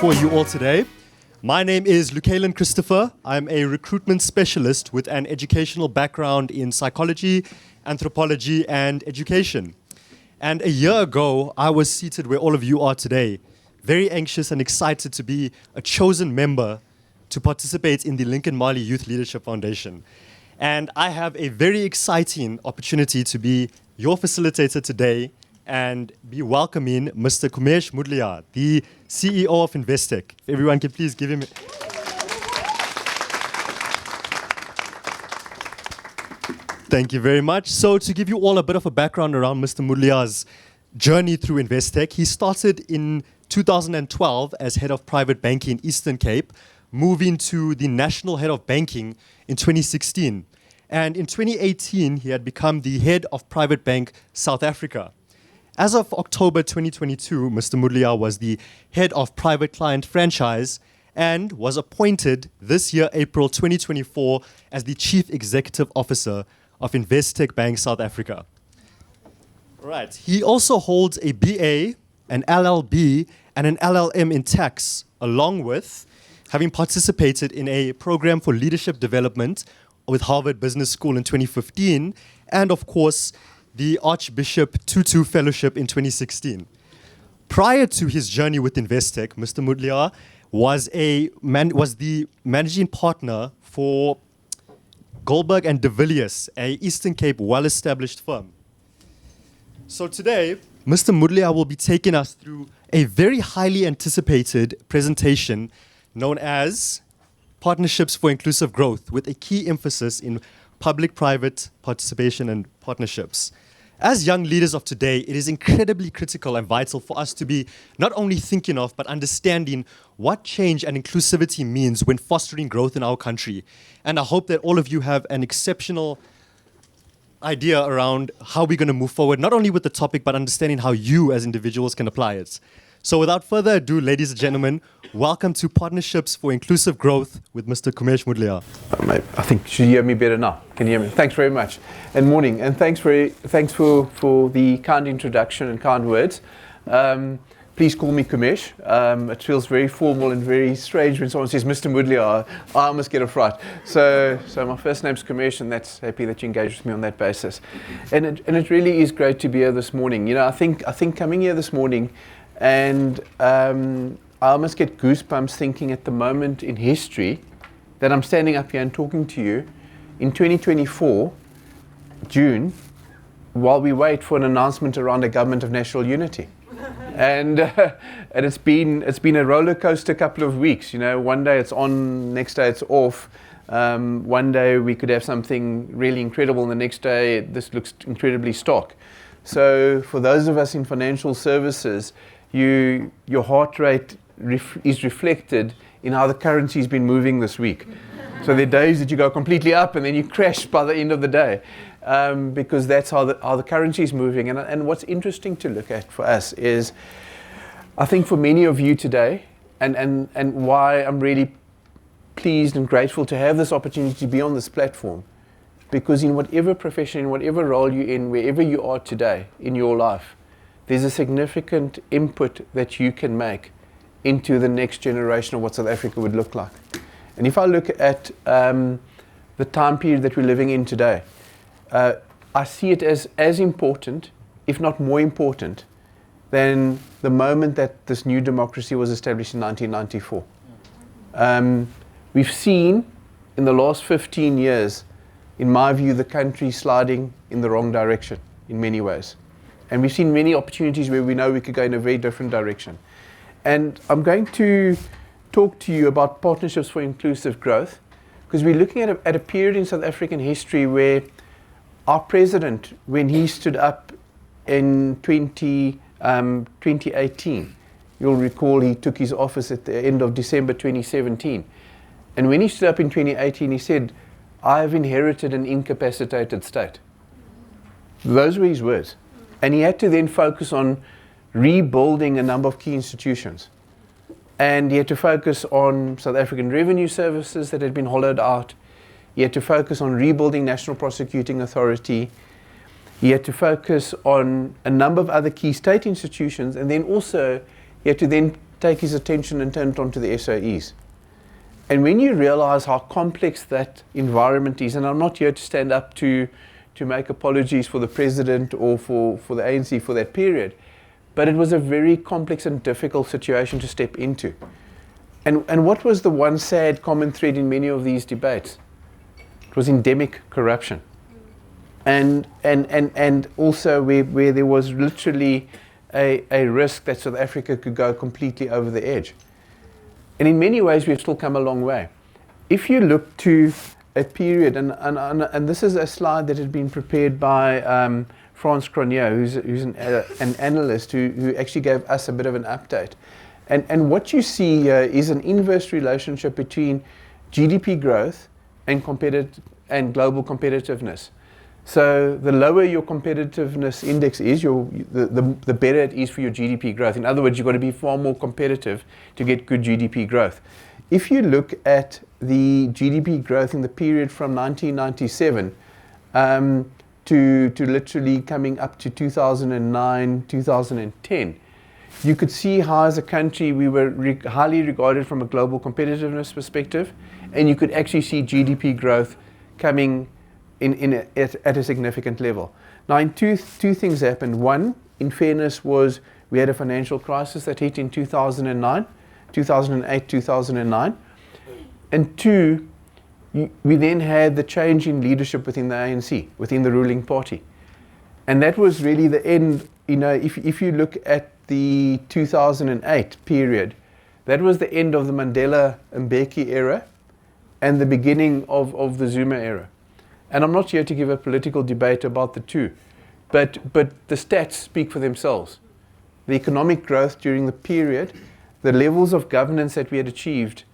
For you all today. My name is Lucalan Christopher. I'm a recruitment specialist with an educational background in psychology, anthropology, and education. And a year ago, I was seated where all of you are today, very anxious and excited to be a chosen member to participate in the Lincoln Mali Youth Leadership Foundation. And I have a very exciting opportunity to be your facilitator today and be welcoming Mr. Cumesh Moodliar, the CEO of Investec. If everyone can please give him... Thank you very much. So to give you all a bit of a background around Mr. Moodliar's journey through Investec, he started in 2012 as head of private banking in Eastern Cape, moving to the national head of banking in 2016. And in 2018, he had become the head of private bank South Africa. As of October 2022, Mr. Moodliar was the head of private client franchise and was appointed this year, April 2024, as the chief executive officer of Investec Bank South Africa. Right. He also holds a BA, an LLB, and an LLM in tax, along with having participated in a program for leadership development with Harvard Business School in 2015, and of course, the Archbishop Tutu Fellowship in 2016. Prior to his journey with Investec, Mr. Moodliar was the managing partner for Goldberg and de Villiers, a Eastern Cape well-established firm. So today, Mr. Moodliar will be taking us through a very highly anticipated presentation known as Partnerships for Inclusive Growth, with a key emphasis in public-private participation and partnerships. As young leaders of today, it is incredibly critical and vital for us to be not only thinking of, but understanding what change and inclusivity means when fostering growth in our country. And I hope that all of you have an exceptional idea around how we're going to move forward, not only with the topic, but understanding how you as individuals can apply it. So without further ado, ladies and gentlemen, welcome to Partnerships for Inclusive Growth with Mr. Cumesh Moodliar. I think you hear me better now. Can you hear me? Thanks very much. And morning. And thanks for the kind introduction and kind words. Please call me Cumesh. It feels very formal and very strange when someone says Mr. Moodliar. I almost get a fright. So my first name's Cumesh, and that's happy that you engage with me on that basis. And it really is great to be here this morning. You know, I think coming here this morning, and I almost get goosebumps thinking at the moment in history that I'm standing up here and talking to you in 2024, June, while we wait for an announcement around a government of national unity. And it's been a roller coaster couple of weeks. You know, one day it's on, next day it's off. One day we could have something really incredible, and the next day this looks incredibly stock. So for those of us in financial services, your heart rate is reflected in how the currency's been moving this week. So there are days that you go completely up and then you crash by the end of the day, because that's how the currency is moving. And what's interesting to look at for us is, I think for many of you today, and why I'm really pleased and grateful to have this opportunity to be on this platform, because in whatever profession, in whatever role you're in, wherever you are today in your life, there's a significant input that you can make into the next generation of what South Africa would look like. And if I look at the time period that we're living in today, I see it as important, if not more important, than the moment that this new democracy was established in 1994. We've seen in the last 15 years, in my view, the country sliding in the wrong direction in many ways. And we've seen many opportunities where we know we could go in a very different direction. And I'm going to talk to you about Partnerships for Inclusive Growth, because we're looking at a period in South African history where our president, when he stood up 2018. You'll recall he took his office at the end of December 2017. And when he stood up in 2018, he said, "I have inherited an incapacitated state." Those were his words. And he had to then focus on rebuilding a number of key institutions. And he had to focus on South African revenue services that had been hollowed out. He had to focus on rebuilding National Prosecuting Authority. He had to focus on a number of other key state institutions, and then also he had to then take his attention and turn it onto the SOEs. And when you realize how complex that environment is, and I'm not here to stand up to make apologies for the president or for the ANC for that period, but it was a very complex and difficult situation to step into. And what was the one sad common thread in many of these debates? It was endemic corruption. And also where there was literally a risk that South Africa could go completely over the edge. And in many ways, we've still come a long way. If you look to a period, and this is a slide that had been prepared by Frans Cronje, who's an analyst who actually gave us a bit of an update. And what you see here is an inverse relationship between GDP growth and global competitiveness. So the lower your competitiveness index is, the better it is for your GDP growth. In other words, you've got to be far more competitive to get good GDP growth. If you look at the GDP growth in the period from 1997 to literally coming up to 2009, 2010, you could see how as a country we were highly regarded from a global competitiveness perspective, and you could actually see GDP growth coming at a significant level. Now, two things happened. One, in fairness, was we had a financial crisis that hit in 2008, 2009. And two, we then had the change in leadership within the ANC, within the ruling party. And that was really the end. If you look at the 2008 period, that was the end of the Mandela-Mbeki era and the beginning of the Zuma era. And I'm not here to give a political debate about the two, but the stats speak for themselves. The economic growth during the period, the levels of governance that we had achieved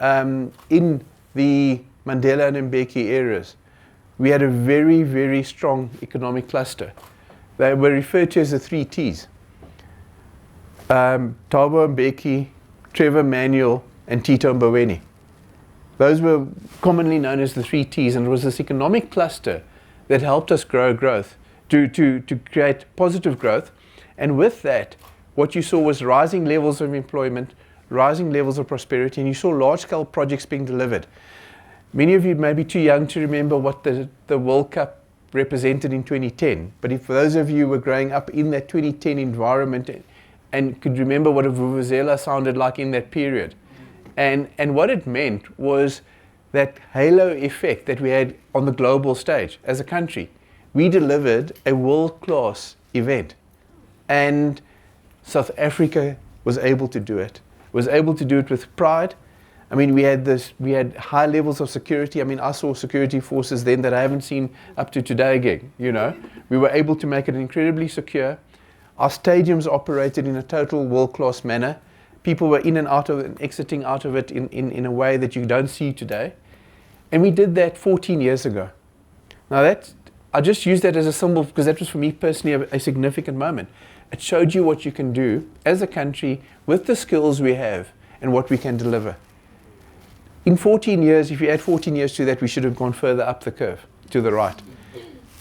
in the Mandela and Mbeki eras, we had a very, very strong economic cluster. They were referred to as the 3 Ts. Thabo Mbeki, Trevor Manuel, and Tito Mboweni. Those were commonly known as the 3 Ts, and it was this economic cluster that helped us grow growth, to create positive growth. And with that, what you saw was rising levels of employment, rising levels of prosperity, and you saw large-scale projects being delivered. Many of you may be too young to remember what the World Cup represented in 2010, but if for those of you who were growing up in that 2010 environment and could remember what a vuvuzela sounded like in that period, and what it meant was that halo effect that we had on the global stage as a country. We delivered a world-class event, and South Africa was able to do it. Was able to do it with pride. I mean, we had high levels of security. I mean, I saw security forces then that I haven't seen up to today again, We were able to make it incredibly secure. Our stadiums operated in a total world-class manner. People were in and out of it and exiting out of it in a way that you don't see today. And we did that 14 years ago. Now I just use that as a symbol because that was for me personally a significant moment. It showed you what you can do as a country with the skills we have and what we can deliver. In 14 years, if you add 14 years to that, we should have gone further up the curve to the right.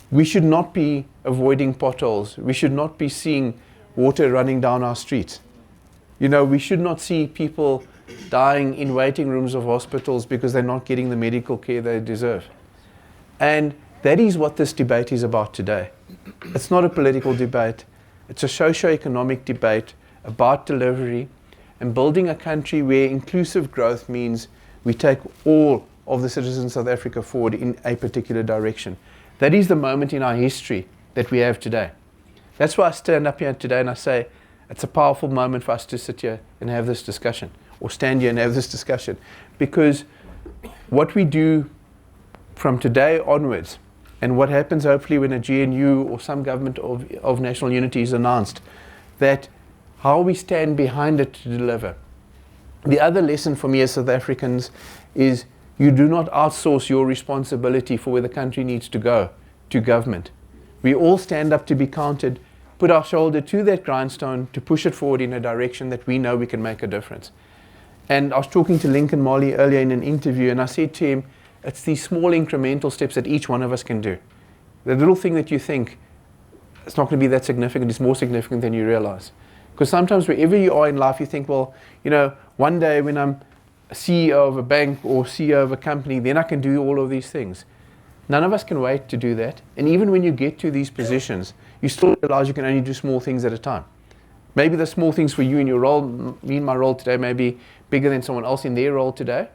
We should not be avoiding potholes. We should not be seeing water running down our streets. We should not see people dying in waiting rooms of hospitals because they're not getting the medical care they deserve. And that is what this debate is about today. It's not a political debate. It's a socio-economic debate about delivery and building a country where inclusive growth means we take all of the citizens of South Africa forward in a particular direction. That is the moment in our history that we have today. That's why I stand up here today and I say, it's a powerful moment for us to sit here and have this discussion, or stand here and have this discussion, because what we do from today onwards and what happens hopefully when a GNU or some government of national unity is announced, that how we stand behind it to deliver. The other lesson for me as South Africans is you do not outsource your responsibility for where the country needs to go to government. We all stand up to be counted, put our shoulder to that grindstone to push it forward in a direction that we know we can make a difference. And I was talking to Lincoln Marley earlier in an interview, and I said to him, it's these small incremental steps that each one of us can do. The little thing that you think it's not going to be that significant is more significant than you realize. Because sometimes wherever you are in life, you think, well, one day when I'm a CEO of a bank or CEO of a company, then I can do all of these things. None of us can wait to do that. And even when you get to these positions, you still realize you can only do small things at a time. Maybe the small things for you in your role, me in my role today, may be bigger than someone else in their role today.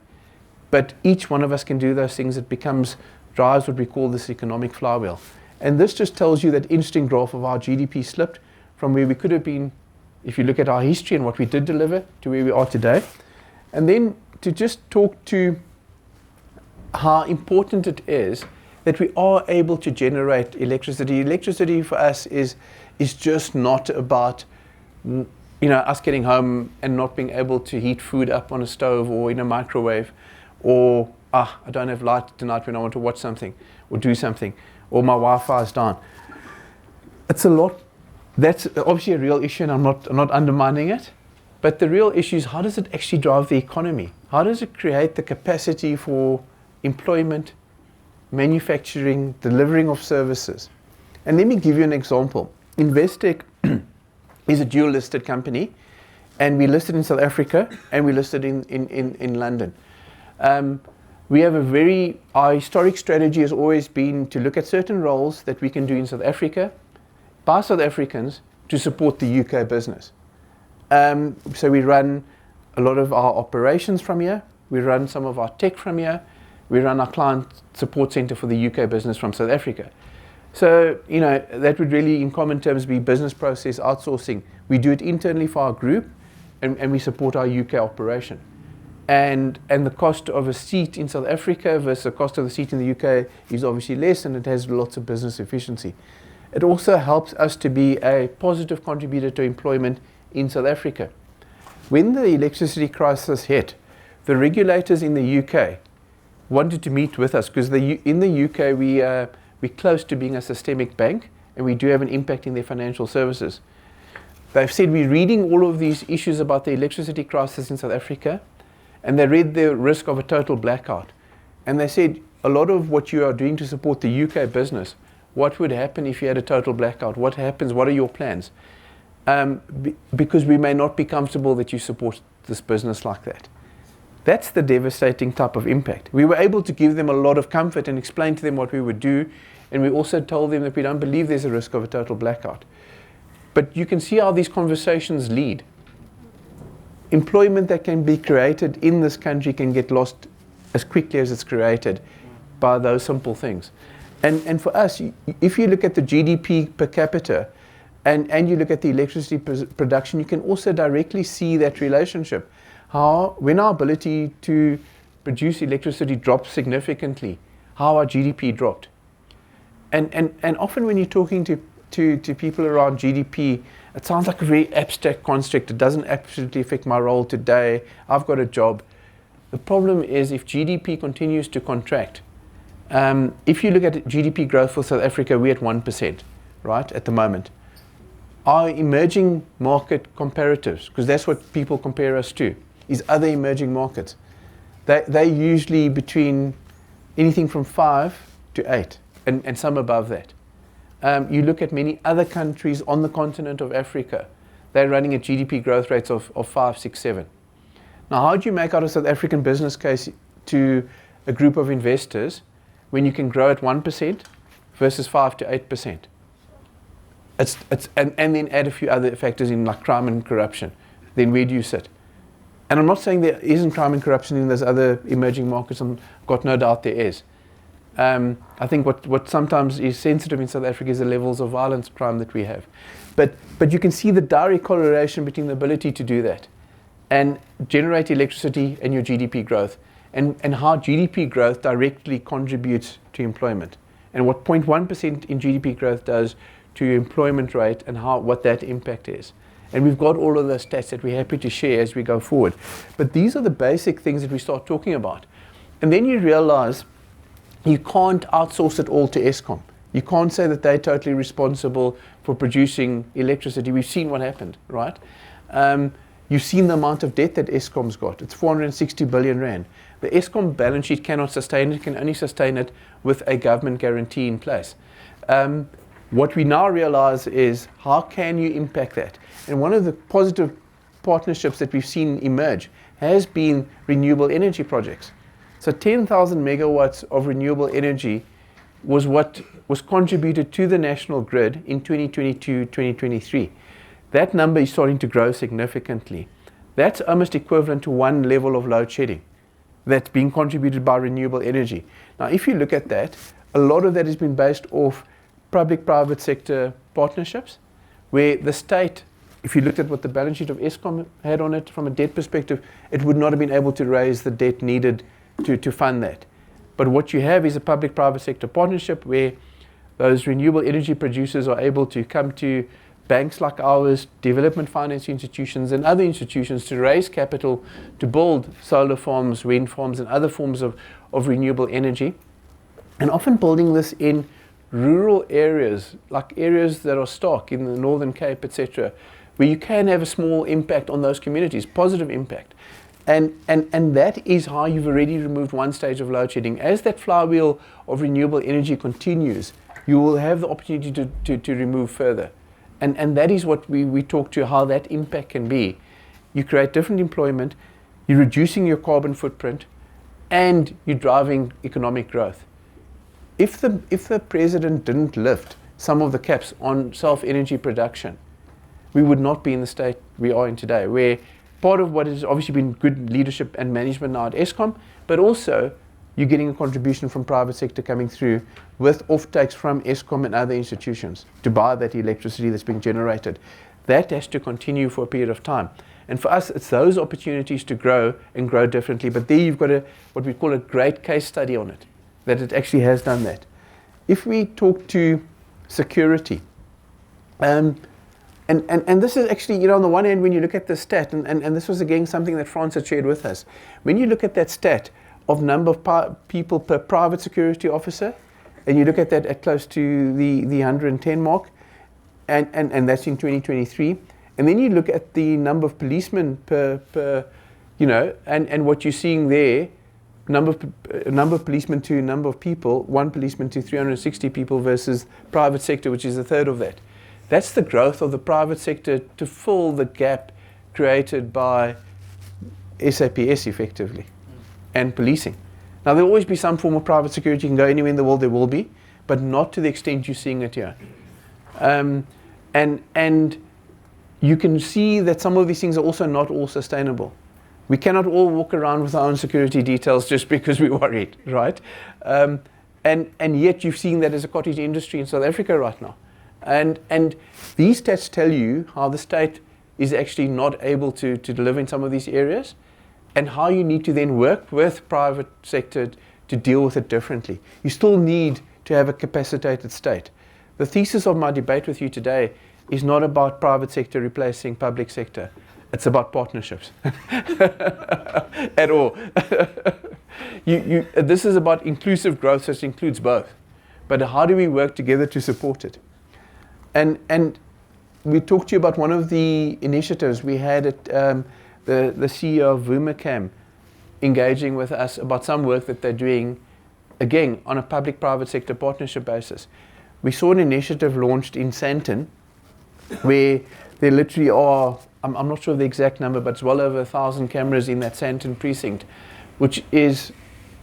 But each one of us can do those things. It drives what we call this economic flywheel. And this just tells you that interesting graph of our GDP slipped from where we could have been, if you look at our history and what we did deliver, to where we are today. And then to just talk to how important it is that we are able to generate electricity. Electricity for us is just not about us getting home and not being able to heat food up on a stove or in a microwave, or I don't have light tonight when I want to watch something or do something, or my Wi-Fi is down. It's a lot. That's obviously a real issue, and I'm not undermining it. But the real issue is, how does it actually drive the economy? How does it create the capacity for employment, manufacturing, delivering of services? And let me give you an example. Investec is a dual listed company, and we listed in South Africa and we listed in London. We have our historic strategy has always been to look at certain roles that we can do in South Africa by South Africans to support the UK business. So we run a lot of our operations from here, we run some of our tech from here, we run our client support center for the UK business from South Africa. So, that would really, in common terms, be business process outsourcing. We do it internally for our group, and we support our UK operation. And the cost of a seat in South Africa versus the cost of a seat in the UK is obviously less, and it has lots of business efficiency. It also helps us to be a positive contributor to employment in South Africa. When the electricity crisis hit, the regulators in the UK wanted to meet with us because in the UK we're close to being a systemic bank, and we do have an impact in their financial services. They've said we're reading all of these issues about the electricity crisis in South Africa, and they read the risk of a total blackout. And they said, a lot of what you are doing to support the UK business, what would happen if you had a total blackout? What happens? What are your plans? Because we may not be comfortable that you support this business like that. That's the devastating type of impact. We were able to give them a lot of comfort and explain to them what we would do, and we also told them that we don't believe there's a risk of a total blackout. But you can see how these conversations lead. Employment that can be created in this country can get lost as quickly as it's created by those simple things. And for us, if you look at the GDP per capita and you look at the electricity production, you can also directly see that relationship. How, when our ability to produce electricity dropped significantly, how our GDP dropped. And often when you're talking to people around GDP, it sounds like a very abstract construct. It doesn't absolutely affect my role today. I've got a job. The problem is if GDP continues to contract, if you look at GDP growth for South Africa, we're at 1%, right, at the moment. Our emerging market comparatives, because that's what people compare us to, is other emerging markets. They're usually between anything from 5 to 8, and some above that. You look at many other countries on the continent of Africa, they're running at GDP growth rates of 5, 6, 7. Now, how do you make out a South African business case to a group of investors when you can grow at 1% versus 5 to 8%? And then add a few other factors in, like crime and corruption. Then where do you sit? And I'm not saying there isn't crime and corruption in those other emerging markets. I've got no doubt there is. I think what sometimes is sensitive in South Africa is the levels of violence crime that we have. But you can see the direct correlation between the ability to do that and generate electricity and your GDP growth, and how GDP growth directly contributes to employment. and what 0.1% in GDP growth does to your employment rate and what that impact is. And we've got all of those stats that we're happy to share as we go forward. But these are the basic things that we start talking about. And then you realize you can't outsource it all to Eskom. You can't say that they're totally responsible for producing electricity. We've seen what happened, right? You've seen the amount of debt that Eskom's got. It's 460 billion rand. The Eskom balance sheet cannot sustain it, can only sustain it with a government guarantee in place. What we now realize is, how can you impact that? And one of the positive partnerships that we've seen emerge has been renewable energy projects. So 10,000 megawatts of renewable energy was what was contributed to the national grid in 2022-2023. That number is starting to grow significantly. That's almost equivalent to one level of load shedding that's being contributed by renewable energy. Now, if you look at that, a lot of that has been based off public-private sector partnerships, where the state, if you looked at what the balance sheet of Eskom had on it from a debt perspective, it would not have been able to raise the debt needed to fund that. But what you have is a public-private sector partnership where those renewable energy producers are able to come to banks like ours, development finance institutions and other institutions to raise capital to build solar farms, wind farms and other forms of renewable energy. And often building this in rural areas, like areas that are stark in the Northern Cape, etc., where you can have a small impact on those communities, positive impact. And that is how you've already removed one stage of load shedding. As that flywheel of renewable energy continues, you will have the opportunity to remove further. And that is what we talk to, how that impact can be. You create different employment, you're reducing your carbon footprint, and you're driving economic growth. If the president didn't lift some of the caps on self-energy production, we would not be in the state we are in today, where part of what has obviously been good leadership and management now at Eskom, but also you're getting a contribution from private sector coming through with offtakes from Eskom and other institutions to buy that electricity that's being generated. That has to continue for a period of time. And for us, it's those opportunities to grow and grow differently. But there you've got what we call a great case study on it, that it actually has done that. If we talk to security, and this is actually, on the one hand, when you look at the stat, and this was again something that France had shared with us, when you look at that stat of number of people per private security officer, and you look at that at close to the 110 mark, and that's in 2023, and then you look at the number of policemen per and what you're seeing there, number of policemen to number of people, one policeman to 360 people versus private sector, which is a third of that. That's the growth of the private sector to fill the gap created by SAPS effectively and policing. Now, there'll always be some form of private security. You can go anywhere in the world, there will be, but not to the extent you're seeing it here. And you can see that some of these things are also not all sustainable. We cannot all walk around with our own security details just because we're worried, right? And yet you've seen that as a cottage industry in South Africa right now. And these stats tell you how the state is actually not able to deliver in some of these areas, and how you need to then work with private sector to deal with it differently. You still need to have a capacitated state. The thesis of my debate with you today is not about private sector replacing public sector. It's about partnerships at all. This is about inclusive growth, so it includes both. But how do we work together to support it? And we talked to you about one of the initiatives we had at the CEO of Vumacam engaging with us about some work that they're doing, again, on a public-private sector partnership basis. We saw an initiative launched in Sandton where there literally are, I'm not sure of the exact number, but it's well over 1,000 cameras in that Sandton precinct, which is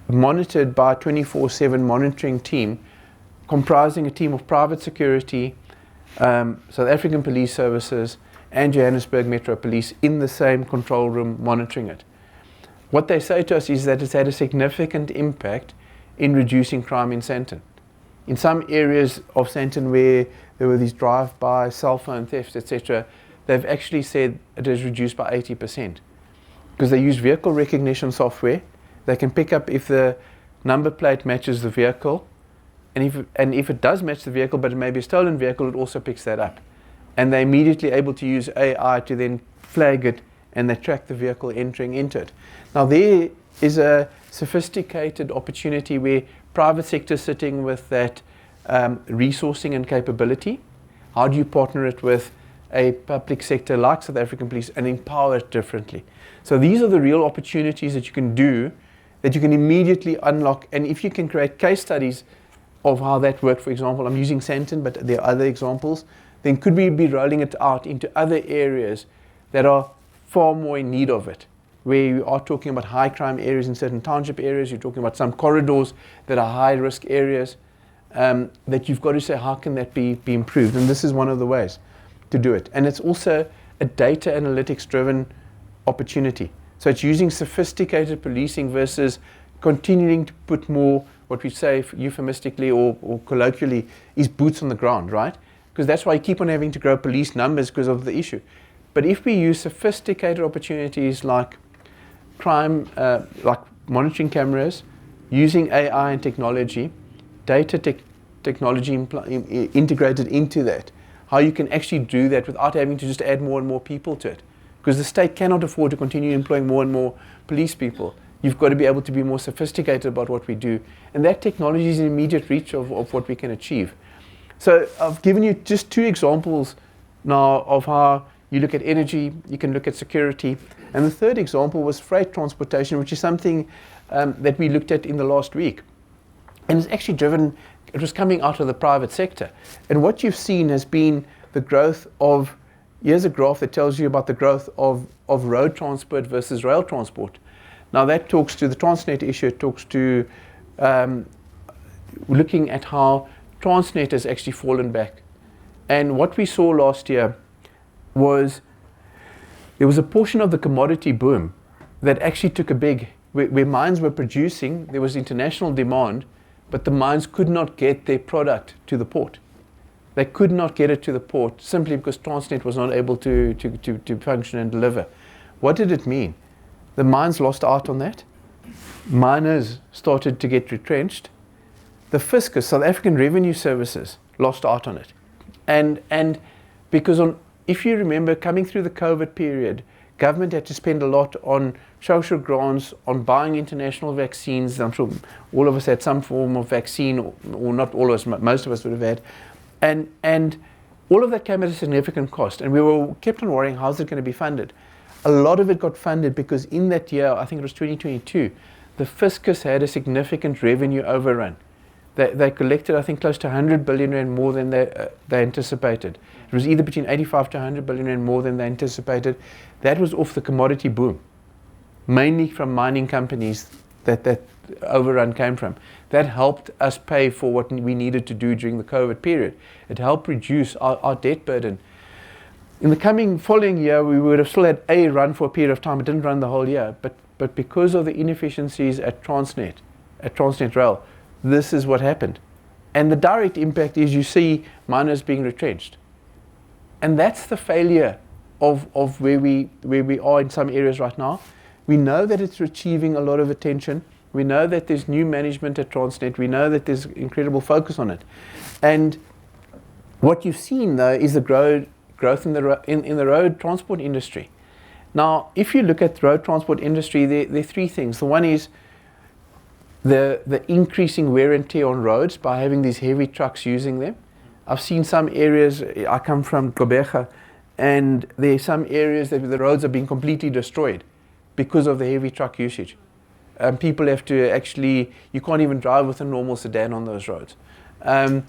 monitored by a 24/7 monitoring team comprising a team of private security, South African Police Services, and Johannesburg Metro Police in the same control room monitoring it. What they say to us is that it's had a significant impact in reducing crime in Sandton. In some areas of Sandton where there were these drive-by cell phone thefts, etc., they've actually said it has reduced by 80%. Because they use vehicle recognition software. They can pick up if the number plate matches the vehicle, And if it does match the vehicle, but it may be a stolen vehicle, it also picks that up. And they're immediately able to use AI to then flag it, and they track the vehicle entering into it. Now there is a sophisticated opportunity where private sector is sitting with that resourcing and capability. How do you partner it with a public sector like South African Police and empower it differently? So these are the real opportunities that you can do, that you can immediately unlock. And if you can create case studies of how that worked, for example, I'm using Santon, but there are other examples, then could we be rolling it out into other areas that are far more in need of it? Where you are talking about high crime areas in certain township areas, you're talking about some corridors that are high risk areas, that you've got to say, how can that be improved? And this is one of the ways to do it. And it's also a data analytics driven opportunity. So it's using sophisticated policing versus continuing to put more, what we say euphemistically or colloquially, is boots on the ground, right? Because that's why you keep on having to grow police numbers because of the issue. But if we use sophisticated opportunities like crime, like monitoring cameras, using AI and technology, data technology integrated into that, how you can actually do that without having to just add more and more people to it. Because the state cannot afford to continue employing more and more police people. You've got to be able to be more sophisticated about what we do. And that technology is in immediate reach of what we can achieve. So I've given you just 2 examples now of how you look at energy, you can look at security. And the third example was freight transportation, which is something that we looked at in the last week. And it's actually driven, it was coming out of the private sector. And what you've seen has been the growth of, here's a graph that tells you about the growth of road transport versus rail transport. Now that talks to the Transnet issue, it talks to looking at how Transnet has actually fallen back. And what we saw last year was there was a portion of the commodity boom that actually took a big, where mines were producing, there was international demand, but the mines could not get their product to the port. They could not get it to the port simply because Transnet was not able to function and deliver. What did it mean? The mines lost out on that. Miners started to get retrenched. The fiscus, South African Revenue Services, lost out on it. And because if you remember, coming through the COVID period, government had to spend a lot on social grants, on buying international vaccines. I'm sure all of us had some form of vaccine, or not all of us, most of us would have had. And all of that came at a significant cost. And we were kept on worrying, how's it going to be funded? A lot of it got funded because in that year, I think it was 2022, the fiscus had a significant revenue overrun. They collected, I think, close to 100 billion rand more than they anticipated. It was either between 85 to 100 billion rand more than they anticipated. That was off the commodity boom, mainly from mining companies that overrun came from. That helped us pay for what we needed to do during the COVID period. It helped reduce our debt burden. In the following year, we would have still had a run for a period of time. It didn't run the whole year, but because of the inefficiencies at Transnet Rail, this is what happened. And the direct impact is you see miners being retrenched. And that's the failure of where we are in some areas right now. We know that it's achieving a lot of attention. We know that there's new management at Transnet. We know that there's incredible focus on it. And what you've seen, though, is the growth in the road transport industry. Now, if you look at the road transport industry, there are 3 things. The one is the increasing wear and tear on roads by having these heavy trucks using them. I've seen some areas, I come from Gqeberha, and there are some areas that the roads are being completely destroyed because of the heavy truck usage. People have to actually, you can't even drive with a normal sedan on those roads. And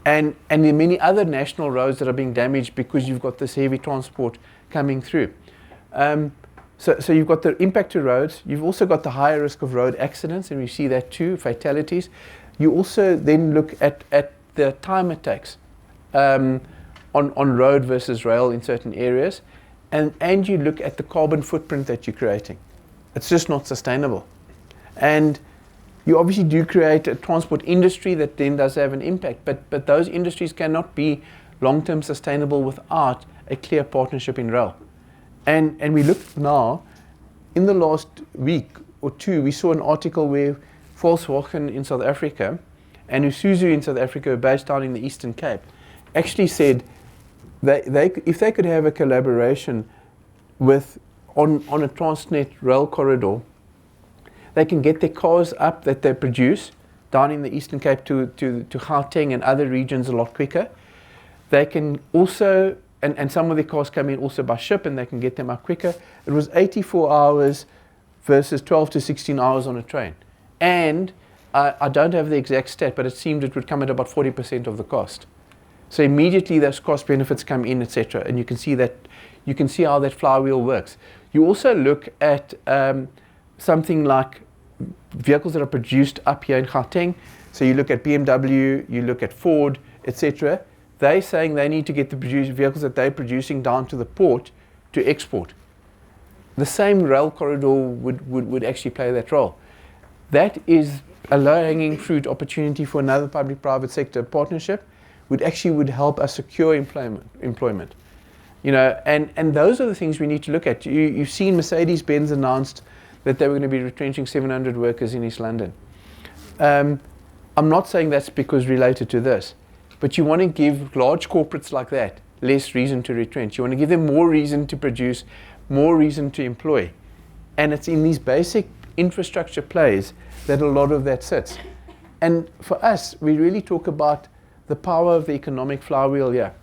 there are many other national roads that are being damaged because you've got this heavy transport coming through. So you've got the impact to roads. You've also got the higher risk of road accidents, and we see that too, fatalities. You also then look at the time it takes on road versus rail in certain areas, and you look at the carbon footprint that you're creating. It's just not sustainable. And you obviously do create a transport industry that then does have an impact, but those industries cannot be long-term sustainable without a clear partnership in rail. And we look now, in the last week or 2, we saw an article where Volkswagen in South Africa and Isuzu in South Africa, based down in the Eastern Cape, actually said if they could have a collaboration with on a Transnet rail corridor, they can get their cars up that they produce down in the Eastern Cape to Gauteng and other regions a lot quicker. They can also, and some of the cars come in also by ship, and they can get them up quicker. It was 84 hours versus 12 to 16 hours on a train. And I don't have the exact stat, but it seemed it would come at about 40% of the cost. So immediately those cost benefits come in, etc. And you can see how that flywheel works. You also look at something like vehicles that are produced up here in Gauteng. So you look at BMW, you look at Ford, etc. They're saying they need to get the vehicles that they're producing down to the port to export. The same rail corridor would actually play that role. That is a low-hanging fruit opportunity for another public-private sector partnership, would help us secure employment. You know, and those are the things we need to look at. You've seen Mercedes-Benz announced that they were going to be retrenching 700 workers in East London. I'm not saying that's because related to this, but you want to give large corporates like that less reason to retrench. You want to give them more reason to produce, more reason to employ. And it's in these basic infrastructure plays that a lot of that sits. And for us, we really talk about the power of the economic flywheel here.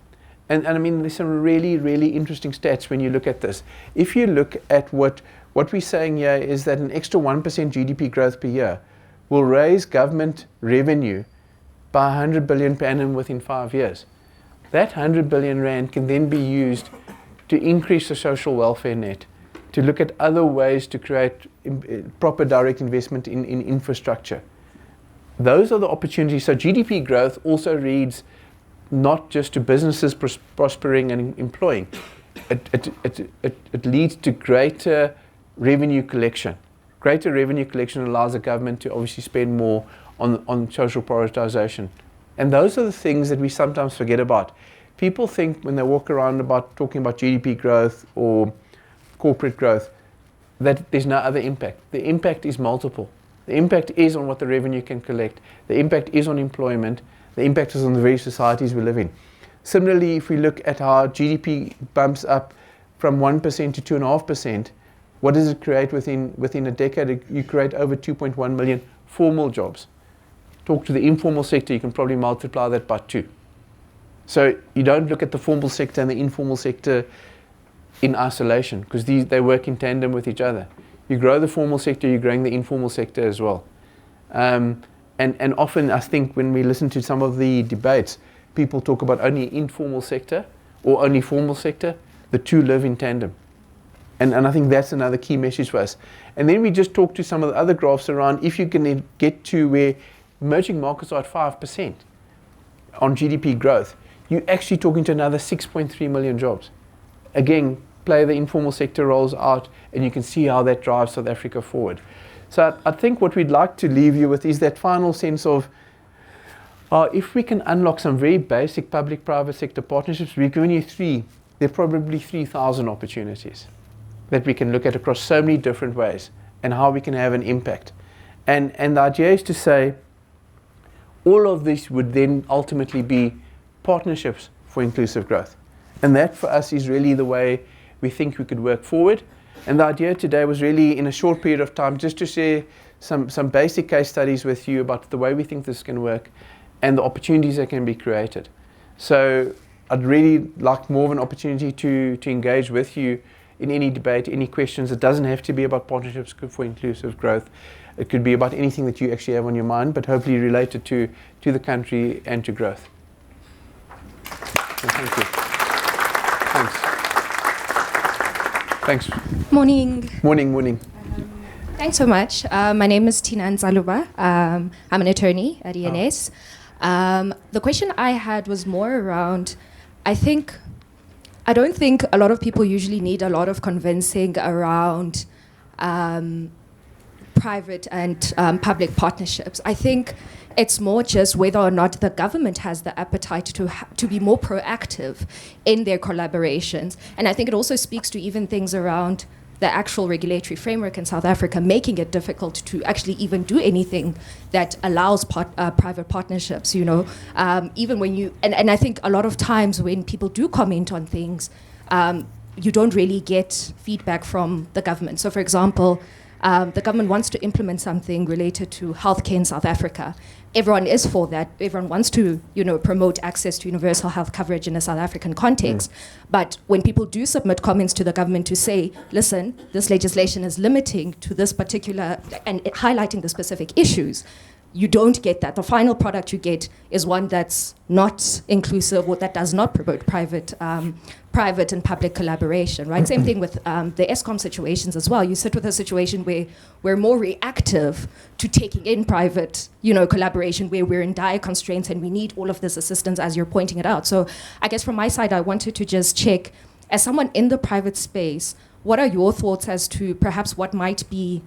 And I mean, there's some really, really interesting stats when you look at this. If you look at what we're saying here is that an extra 1% GDP growth per year will raise government revenue by 100 billion per annum within 5 years. That 100 billion rand can then be used to increase the social welfare net, to look at other ways to create proper direct investment in infrastructure. Those are the opportunities. So GDP growth also reads not just to businesses prospering and employing. It leads to greater revenue collection. Greater revenue collection allows the government to obviously spend more on social prioritization. And those are the things that we sometimes forget about. People think when they walk around about talking about GDP growth or corporate growth that there's no other impact. The impact is multiple. The impact is on what the revenue can collect. The impact is on employment. The impact is on the very societies we live in. Similarly, if we look at how GDP bumps up from 1% to 2.5%, what does it create within a decade? You create over 2.1 million formal jobs. Talk to the informal sector, you can probably multiply that by 2. So you don't look at the formal sector and the informal sector in isolation, because they work in tandem with each other. You grow the formal sector, you're growing the informal sector as well. And often I think when we listen to some of the debates, people talk about only informal sector or only formal sector. The two live in tandem. And I think that's another key message for us. And then we just talk to some of the other graphs around if you can get to where emerging markets are at 5% on GDP growth, you're actually talking to another 6.3 million jobs. Again, play the informal sector roles out, and you can see how that drives South Africa forward. So I think what we'd like to leave you with is that final sense of if we can unlock some very basic public-private sector partnerships, we've given you 3. There are probably 3,000 opportunities that we can look at across so many different ways and how we can have an impact. And the idea is to say all of this would then ultimately be partnerships for inclusive growth. And that for us is really the way we think we could work forward. And the idea today was really in a short period of time just to share some basic case studies with you about the way we think this can work and the opportunities that can be created. So I'd really like more of an opportunity to engage with you in any debate, any questions. It doesn't have to be about partnerships for inclusive growth. It could be about anything that you actually have on your mind, but hopefully related to the country and to growth. So thank you. Thanks. Morning. Morning. Thanks so much. My name is Tina Nzaluba. I'm an attorney at ENS. The question I had was more around, I don't think a lot of people usually need a lot of convincing around private and public partnerships. I think it's more just whether or not the government has the appetite to be more proactive in their collaborations. And I think it also speaks to even things around the actual regulatory framework in South Africa, making it difficult to actually even do anything that allows private partnerships, you know. Even when you, and I think a lot of times when people do comment on things, you don't really get feedback from the government. So for example, the government wants to implement something related to healthcare in South Africa. Everyone is for that. Everyone wants to, you know, promote access to universal health coverage in a South African context. But when people do submit comments to the government to say, listen, this legislation is limiting to this particular and highlighting the specific issues, you don't get that. The final product you get is one that's not inclusive or that does not promote private and public collaboration, right? Same thing with the ESCOM situations as well. You sit with a situation where we're more reactive to taking in private, you know, collaboration, where we're in dire constraints and we need all of this assistance, as you're pointing it out. So I guess from my side, I wanted to just check, as someone in the private space, what are your thoughts as to perhaps what might be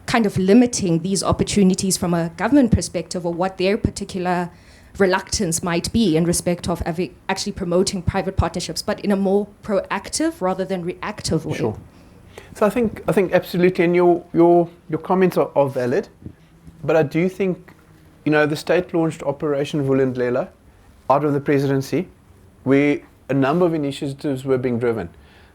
kind of limiting these opportunities from a government perspective, or what their particular reluctance might be in respect of actually promoting private partnerships, but in a more proactive rather than reactive way? Sure. So I think absolutely, and your comments are valid, but I do think, you know, the state launched Operation Vulindlela out of the presidency, where a number of initiatives were being driven.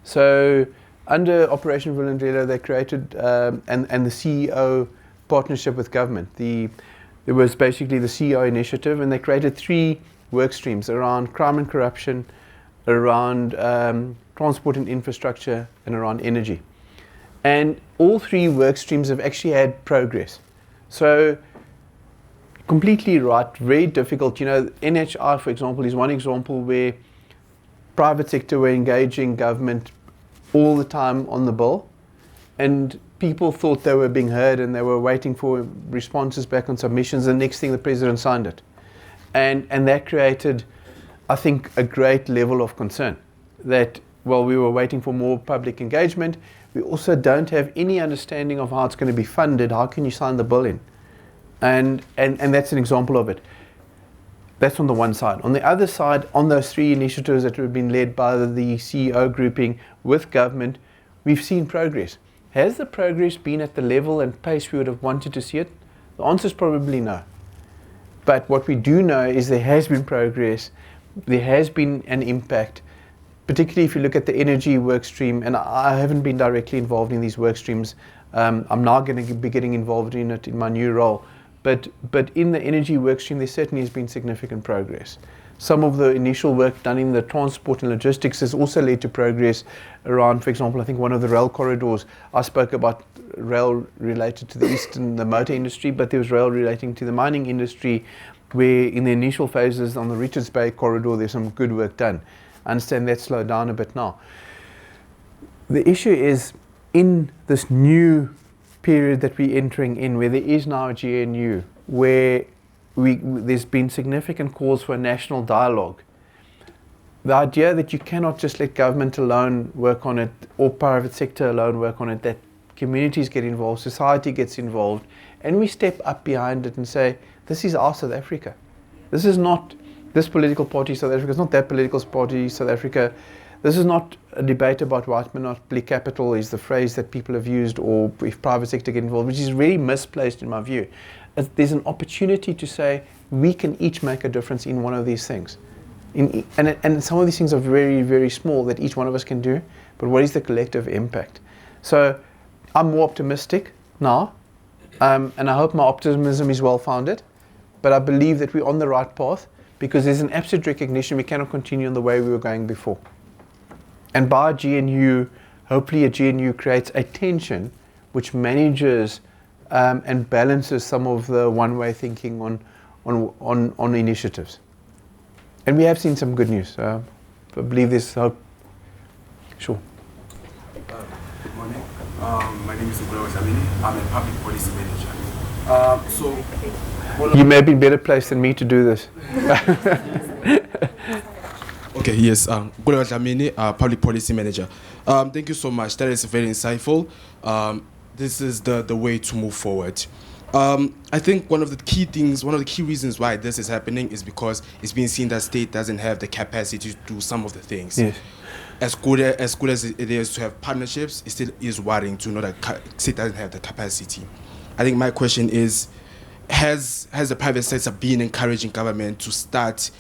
So under Operation Vulindlela, they created and the CEO partnership with government. There was basically the CEO initiative, and they created 3 work streams around crime and corruption, around transport and infrastructure, and around energy. And all 3 work streams have actually had progress. So completely right, very difficult. You know, NHI, for example, is one example where private sector were engaging government all the time on the bill, and people thought they were being heard and they were waiting for responses back on submissions. The next thing, the president signed it. And that created, I think, a great level of concern that while we were waiting for more public engagement, we also don't have any understanding of how it's going to be funded. How can you sign the bill in? And that's an example of it. That's on the one side. On the other side, on those 3 initiatives that have been led by the CEO grouping with government, we've seen progress. Has the progress been at the level and pace we would have wanted to see it? The answer is probably no. But what we do know is there has been progress, there has been an impact, particularly if you look at the energy work stream, and I haven't been directly involved in these work streams. I'm now going to be getting involved in it in my new role. But in the energy work stream, there certainly has been significant progress. Some of the initial work done in the transport and logistics has also led to progress around, for example, I think one of the rail corridors, I spoke about rail related to the eastern, the motor industry, but there was rail relating to the mining industry, where in the initial phases on the Richards Bay corridor, there's some good work done. I understand that slowed down a bit now. The issue is, in this new period that we're entering in, where there is now a GNU, where there's been significant calls for a national dialogue. The idea that you cannot just let government alone work on it, or private sector alone work on it, that communities get involved, society gets involved, and we step up behind it and say, this is our South Africa. This is not this political party South Africa, it's not that political party South Africa. This is not a debate about white monopoly capital is the phrase that people have used, or if private sector get involved, which is really misplaced in my view. There's an opportunity to say we can each make a difference in one of these things. And some of these things are very, very small that each one of us can do, but what is the collective impact? So I'm more optimistic now, and I hope my optimism is well founded, but I believe that we're on the right path, because there's an absolute recognition we cannot continue in the way we were going before. And by GNU, hopefully a GNU creates a tension which manages and balances some of the one-way thinking on initiatives. And we have seen some good news. I believe there's hope. Sure. Good morning. My name is YLS2024. I'm a public policy manager. You may be better placed than me to do this. Okay, yes, YLS2024, public policy manager. Thank you so much. That is very insightful. This is the way to move forward. I think one of the key reasons why this is happening is because it's being seen that state doesn't have the capacity to do some of the things. Yes. As good as it is to have partnerships, it still is worrying to know that state doesn't have the capacity. I think my question is, has the private sector been encouraging government to start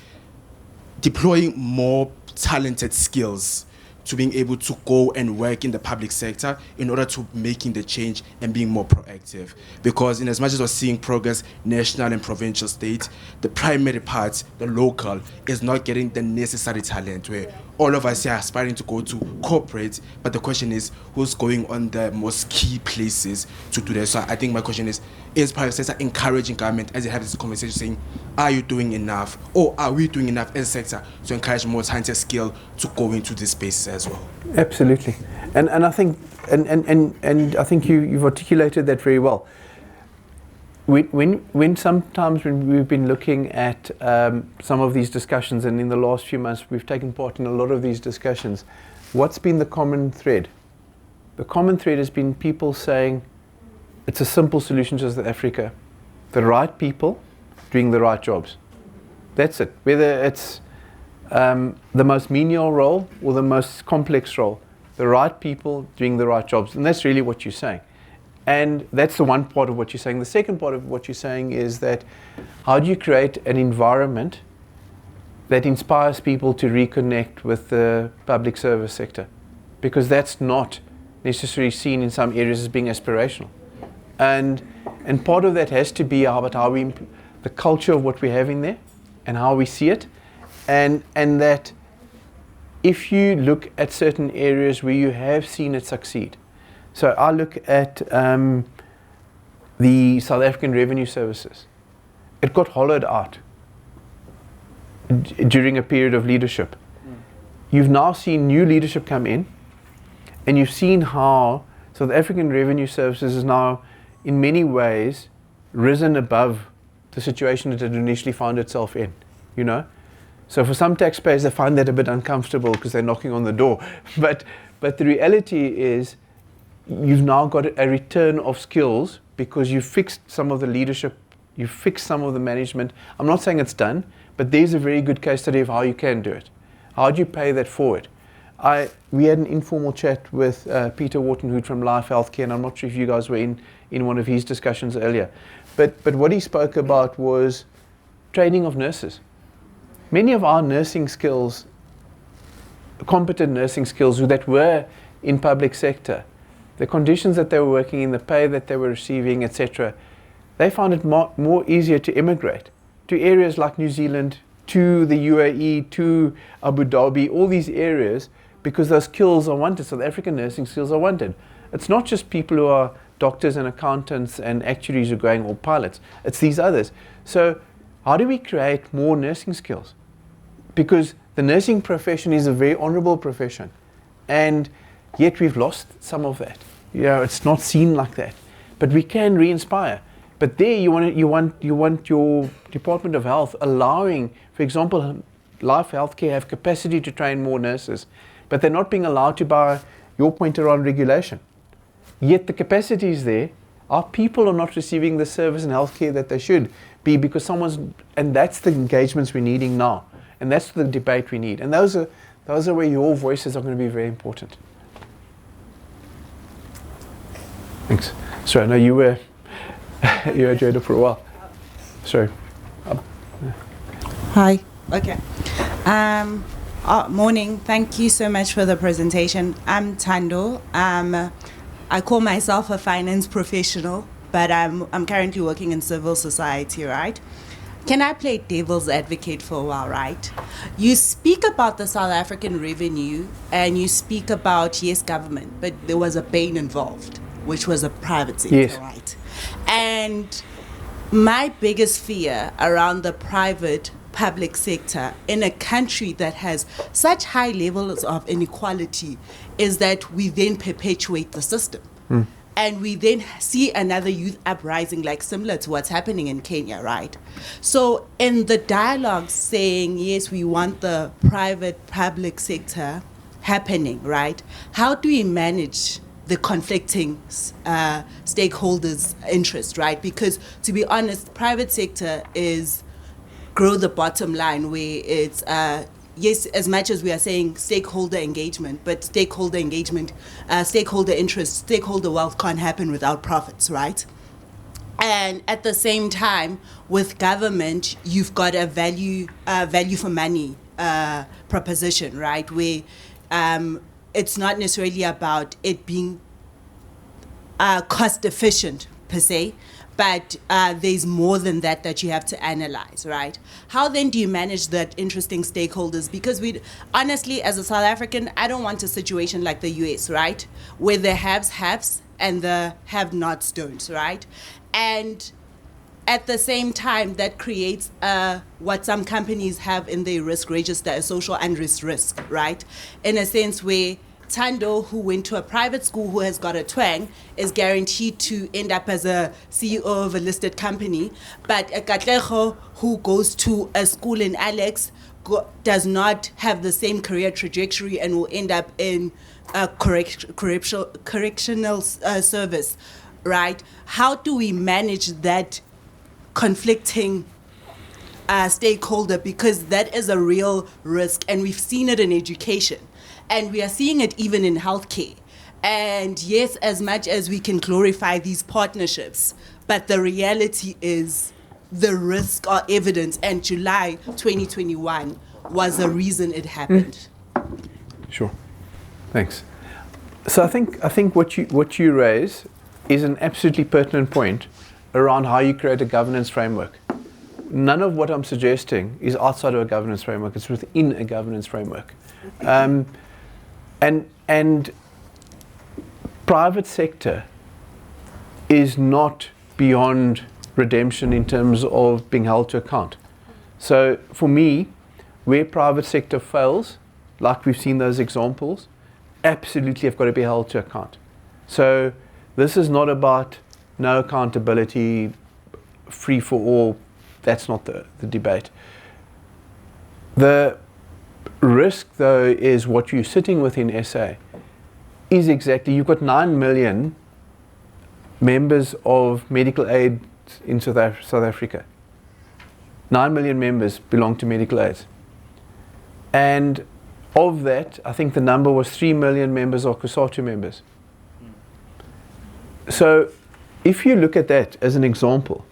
deploying more talented skills to being able to go and work in the public sector in order to making the change and being more proactive? Because in as much as we're seeing progress national and provincial state, the primary part, the local, is not getting the necessary talent, where all of us are aspiring to go to corporate, but the question is who's going on the most key places to do that. So I think my question is private sector encouraging government as they have this conversation saying, are you doing enough, or are we doing enough as a sector to encourage more talented skill to go into these spaces as well? Absolutely, and I think I think you've articulated that very well. When sometimes when we've been looking at some of these discussions, and in the last few months we've taken part in a lot of these discussions, what's been the common thread? The common thread has been people saying it's a simple solution to South Africa: the right people doing the right jobs. That's it. Whether it's the most menial role or the most complex role, the right people doing the right jobs. And that's really what you're saying. And that's the one part of what you're saying. The second part of what you're saying is that how do you create an environment that inspires people to reconnect with the public service sector? Because that's not necessarily seen in some areas as being aspirational. And part of that has to be about how we, the culture of what we have in there and how we see it. And that if you look at certain areas where you have seen it succeed. So I look at the South African Revenue Services. It got hollowed out during a period of leadership. You've now seen new leadership come in, and you've seen how South African Revenue Services is now in many ways risen above the situation that it initially found itself in, you know. So for some taxpayers, they find that a bit uncomfortable because they're knocking on the door. But the reality is you've now got a return of skills because you've fixed some of the leadership, you've fixed some of the management. I'm not saying it's done, but there's a very good case study of how you can do it. How do you pay that forward? We had an informal chat with Peter Wharton-Hood from Life Healthcare, and I'm not sure if you guys were in one of his discussions earlier. But what he spoke about was training of nurses. Many of our nursing skills, competent nursing skills that were in public sector, the conditions that they were working in, the pay that they were receiving, etc., they found it more easier to immigrate to areas like New Zealand, to the UAE, to Abu Dhabi, all these areas, because those skills are wanted. So the African nursing skills are wanted. It's not just people who are doctors and accountants and actuaries who are going, or pilots. It's these others. So how do we create more nursing skills? Because the nursing profession is a very honorable profession, and yet we've lost some of that. You know, it's not seen like that. But we can re-inspire. But there you want your Department of Health allowing, for example, Life Healthcare have capacity to train more nurses, but they're not being allowed to by your point around regulation. Yet the capacity is there. Our people are not receiving the service and healthcare that they should be because and that's the engagements we're needing now. And that's the debate we need. And those are where your voices are going to be very important. Thanks. Sorry, I know you were Jada for a while. Sorry. Hi. Okay. Morning. Thank you so much for the presentation. I'm Tando. I call myself a finance professional, but I'm currently working in civil society, right? Can I play devil's advocate for a while, right? You speak about the South African revenue and you speak about, yes, government, but there was a pain involved, which was a private sector, yes. Right? And my biggest fear around the private public sector in a country that has such high levels of inequality is that we then perpetuate the system. And we then see another youth uprising, like similar to what's happening in Kenya, right? So in the dialogue saying, yes, we want the private public sector happening, right? How do we manage the conflicting stakeholders' interest, right? Because to be honest, private sector is grow the bottom line, where it's yes, as much as we are saying stakeholder engagement, but stakeholder engagement, stakeholder interest, stakeholder wealth can't happen without profits, right? And at the same time, with government, you've got a value for money proposition, right? Where it's not necessarily about it being cost efficient per se, but there's more than that you have to analyze, right? How then do you manage that interesting stakeholders? Because honestly, as a South African, I don't want a situation like the US, right? Where the haves and the have-nots don't, right? And at the same time, that creates what some companies have in their risk register, a social unrest risk, right? In a sense where Tando, who went to a private school who has got a twang, is guaranteed to end up as a CEO of a listed company. But a Katlejo, who goes to a school in Alex, does not have the same career trajectory and will end up in a correctional service, right? How do we manage that conflicting stakeholder? Because that is a real risk, and we've seen it in education. And we are seeing it even in healthcare. And yes, as much as we can glorify these partnerships, but the reality is the risks are evident. And July 2021 was the reason it happened. Sure. Thanks. So I think what you raise is an absolutely pertinent point around how you create a governance framework. None of what I'm suggesting is outside of a governance framework. It's within a governance framework. And private sector is not beyond redemption in terms of being held to account. So for me, where private sector fails, like we've seen those examples, absolutely have got to be held to account. So this is not about no accountability, free for all. That's not the debate. The risk, though, is what you're sitting with in SA is exactly, you've got 9 million members of medical aid in South Africa. 9 million members belong to medical aids. And of that, I think the number was 3 million members are COSATU members. So if you look at that as an example,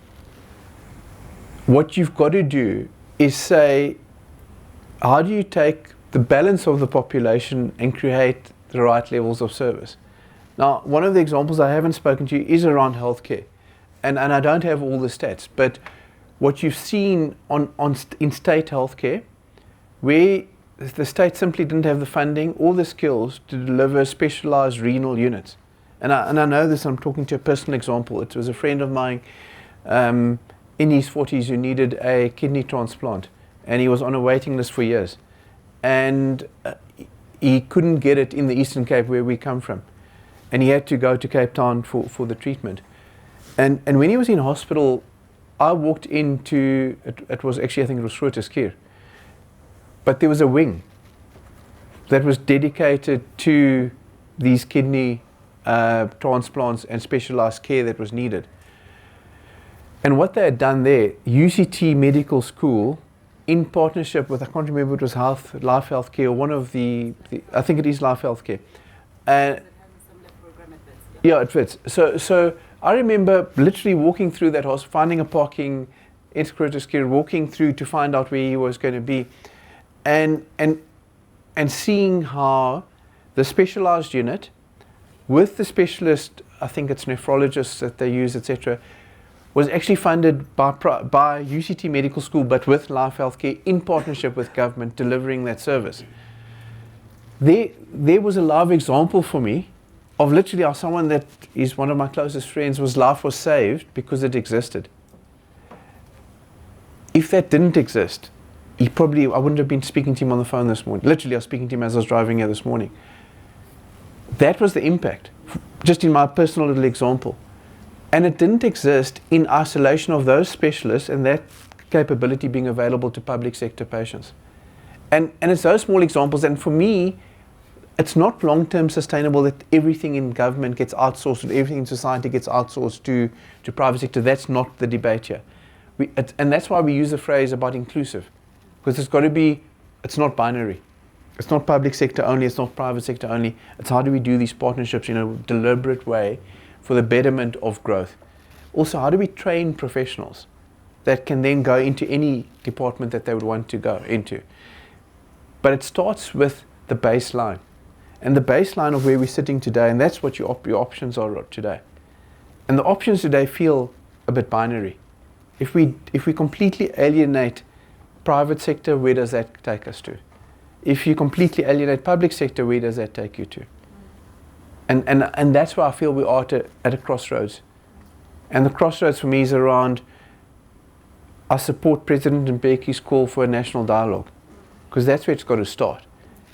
what you've got to do is say, how do you take the balance of the population and create the right levels of service? Now, one of the examples I haven't spoken to you is around healthcare. And I don't have all the stats, but what you've seen in state healthcare, where the state simply didn't have the funding or the skills to deliver specialized renal units. And I know this, I'm talking to a personal example. It was a friend of mine in his 40s who needed a kidney transplant. And he was on a waiting list for years. And he couldn't get it in the Eastern Cape where we come from. And he had to go to Cape Town for the treatment. And when he was in hospital, I walked into, it was actually, I think it was Grooteskier. But there was a wing that was dedicated to these kidney transplants and specialized care that was needed. And what they had done there, UCT Medical School, in partnership with, I can't remember if it was Life Healthcare or one of the I think it is Life Healthcare. Yeah, it fits. So I remember literally walking through that house, finding a parking in Grooteskier, walking through to find out where he was going to be, and seeing how the specialized unit with the specialist, I think it's nephrologists that they use, etc., was actually funded by UCT Medical School, but with Life Healthcare in partnership with government delivering that service. There was a live example for me of literally how someone that is one of my closest friends, whose life was saved because it existed. If that didn't exist, I wouldn't have been speaking to him on the phone this morning. Literally, I was speaking to him as I was driving here this morning. That was the impact, just in my personal little example. And it didn't exist in isolation of those specialists and that capability being available to public sector patients. And it's those small examples. And for me, it's not long-term sustainable that everything in government gets outsourced and everything in society gets outsourced to private sector. That's not the debate here. And that's why we use the phrase about inclusive, because it's got to be, it's not binary. It's not public sector only, it's not private sector only. It's how do we do these partnerships in a deliberate way for the betterment of growth. Also, how do we train professionals that can then go into any department that they would want to go into? But it starts with the baseline. And the baseline of where we're sitting today, and that's what your options are today. And the options today feel a bit binary. If we completely alienate private sector, where does that take us to? If you completely alienate public sector, where does that take you to? And that's where I feel we are at a crossroads. And the crossroads for me is around, I support President Mbeki's call for a national dialogue, because that's where it's got to start.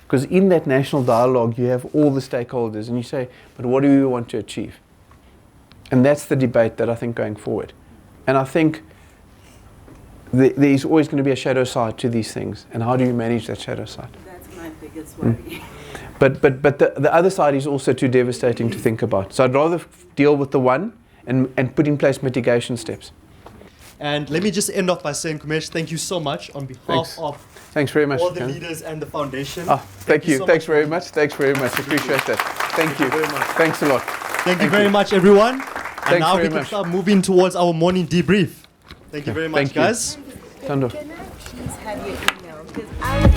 Because in that national dialogue, you have all the stakeholders, and you say, but what do we want to achieve? And that's the debate that I think going forward. And I think there's always going to be a shadow side to these things. And how do you manage that shadow side? That's my biggest worry. But the other side is also too devastating to think about. So I'd rather deal with the one and put in place mitigation steps. And let me just end off by saying, Cumesh, thank you so much on behalf of Thanks very much. all the leaders and the foundation. Thank you. so Thanks much. very much. Thanks very much. Appreciate that. Thank you. very much. Thanks a lot. Thank you very much, everyone. And Thanks now very we can much. start moving towards our morning debrief. Thank you very much, Thank you. guys. Thando. Can I please have your email? Because I